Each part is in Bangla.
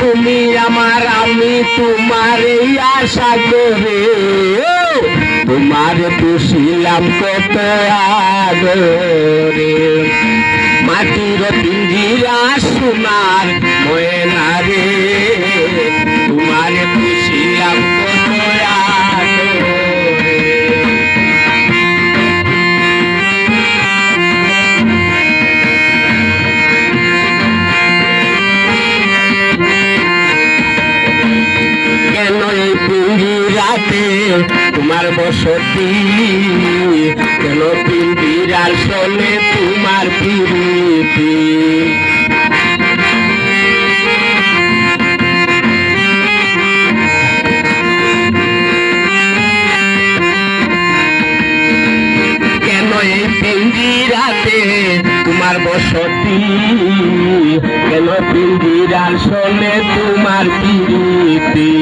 তুমি আমার আমি তোমার এই আশা করে তোমার পুষিলাম কত আদরে মাটির পিঞ্জিরা সোনার ময়না রে তোমার পুষিলাম কত আদরে তোমার বসতি কেন পিঞ্জিরার চলে তোমার প্রীতি কেন এই পিঞ্জিরাতে তোমার বসতি কেন পিঞ্জিরার চলে তোমার প্রীতি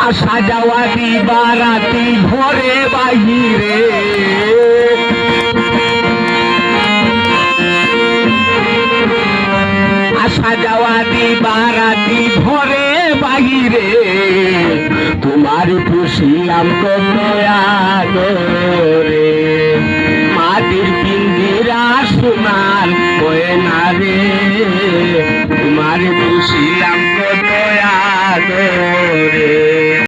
আসা যাওয়া দিবারাতি ঘরে বাহিরে আসা যাওয়া দিবারাতি ঘরে বাহিরে তোমার পুষিলাম কত আদরে মাটির পিঞ্জিরা সোনার ময়না রে তোমার পুষিলাম